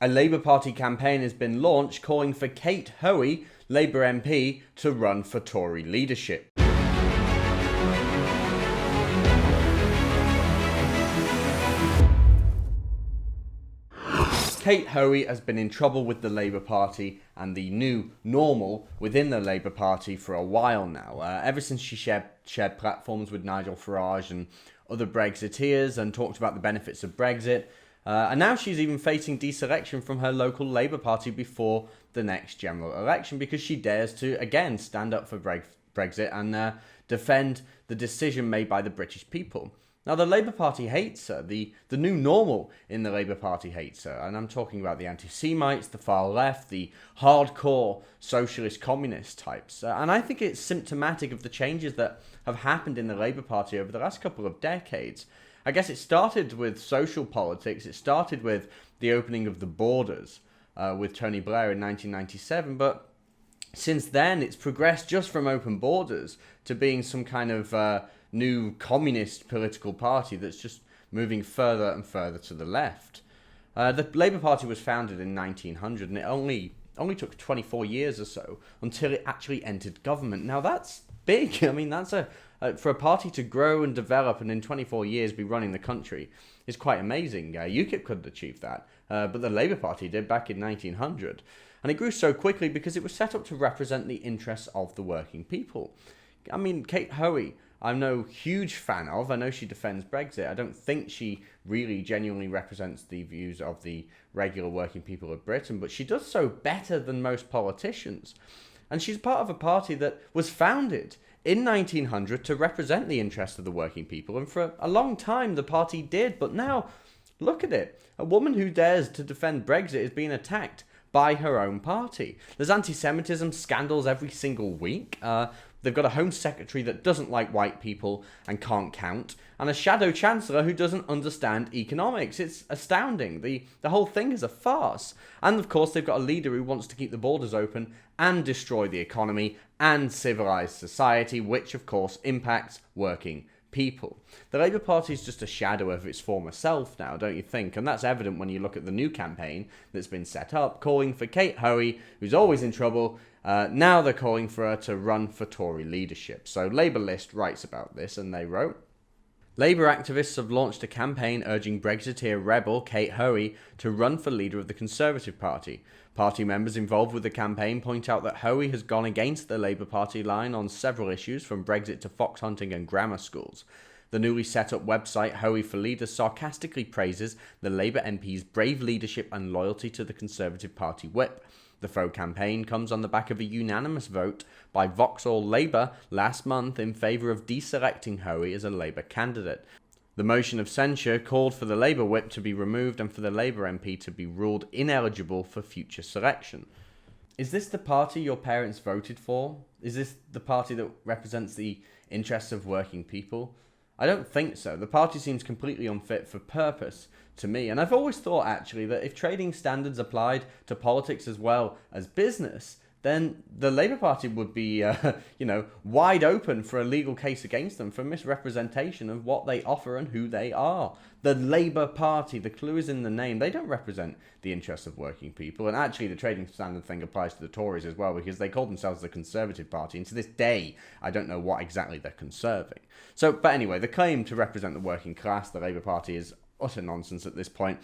A Labour Party campaign has been launched calling for Kate Hoey, Labour MP, to run for Tory leadership. Kate Hoey has been in trouble with the Labour Party and the new normal within the Labour Party for a while now. Ever since she shared platforms with Nigel Farage and other Brexiteers and talked about the benefits of Brexit. And now she's even facing deselection from her local Labour Party before the next general election because she dares to, again, stand up for Brexit and defend the decision made by the British people. Now, the Labour Party hates her. The new normal in the Labour Party hates her. And I'm talking about the anti-Semites, the far left, the hardcore socialist communist types. And I think it's symptomatic of the changes that have happened in the Labour Party over the last couple of decades. I guess it started with social politics. It started with the opening of the borders with Tony Blair in 1997. But since then, it's progressed just from open borders to being some kind of new communist political party that's just moving further and further to the left. The Labour Party was founded in 1900, and it only took 24 years or so until it actually entered government. Now, that's big. I mean, that's for a party to grow and develop and in 24 years be running the country is quite amazing. UKIP couldn't achieve that, but the Labour Party did back in 1900. And it grew so quickly because it was set up to represent the interests of the working people. I mean, Kate Hoey, I'm no huge fan of. I know she defends Brexit. I don't think she really genuinely represents the views of the regular working people of Britain, but she does so better than most politicians. And she's part of a party that was founded in 1900 to represent the interests of the working people, and for a long time the party did, but now, look at it. A woman who dares to defend Brexit is being attacked by her own party. There's anti-Semitism scandals every single week. They've got a Home Secretary that doesn't like white people and can't count, and a Shadow Chancellor who doesn't understand economics. It's astounding. The whole thing is a farce. And of course, they've got a leader who wants to keep the borders open and destroy the economy and civilized society, which of course impacts working people. The Labour Party is just a shadow of its former self now, don't you think? And that's evident when you look at the new campaign that's been set up, calling for Kate Hoey, who's always in trouble. Now they're calling for her to run for Tory leadership. So Labour List writes about this, and they wrote, Labour activists have launched a campaign urging Brexiteer rebel Kate Hoey to run for leader of the Conservative Party. Party members involved with the campaign point out that Hoey has gone against the Labour Party line on several issues, from Brexit to fox hunting and grammar schools. The newly set up website Hoey for Leaders sarcastically praises the Labour MP's brave leadership and loyalty to the Conservative Party whip. The faux campaign comes on the back of a unanimous vote by Vauxhall Labour last month in favour of deselecting Hoey as a Labour candidate. The motion of censure called for the Labour whip to be removed and for the Labour MP to be ruled ineligible for future selection. Is this the party your parents voted for? Is this the party that represents the interests of working people? I don't think so. The party seems completely unfit for purpose to me. And I've always thought, actually, that if trading standards applied to politics as well as business, then the Labour Party would be, wide open for a legal case against them for misrepresentation of what they offer and who they are. The Labour Party, the clue is in the name. They don't represent the interests of working people. And actually, the trading standard thing applies to the Tories as well, because they call themselves the Conservative Party. And to this day, I don't know what exactly they're conserving. But anyway, the claim to represent the working class, the Labour Party, is utter nonsense at this point.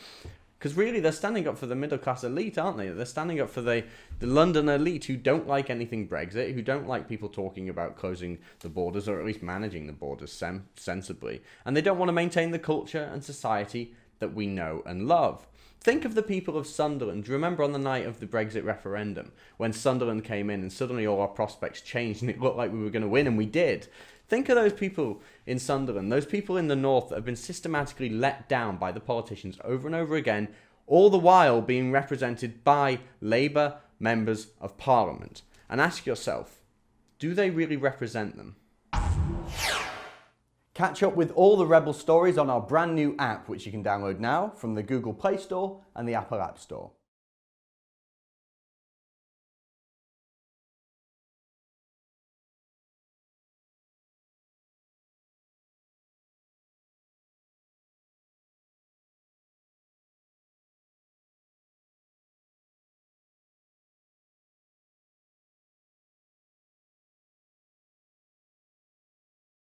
Because really, they're standing up for the middle-class elite, aren't they? They're standing up for the London elite who don't like anything Brexit, who don't like people talking about closing the borders, or at least managing the borders sensibly. And they don't want to maintain the culture and society that we know and love. Think of the people of Sunderland. Remember on the night of the Brexit referendum, when Sunderland came in and suddenly all our prospects changed and it looked like we were going to win, and we did. Think of those people in Sunderland, those people in the north that have been systematically let down by the politicians over and over again, all the while being represented by Labour members of Parliament. And ask yourself, do they really represent them? Catch up with all the Rebel stories on our brand new app, which you can download now from the Google Play Store and the Apple App Store.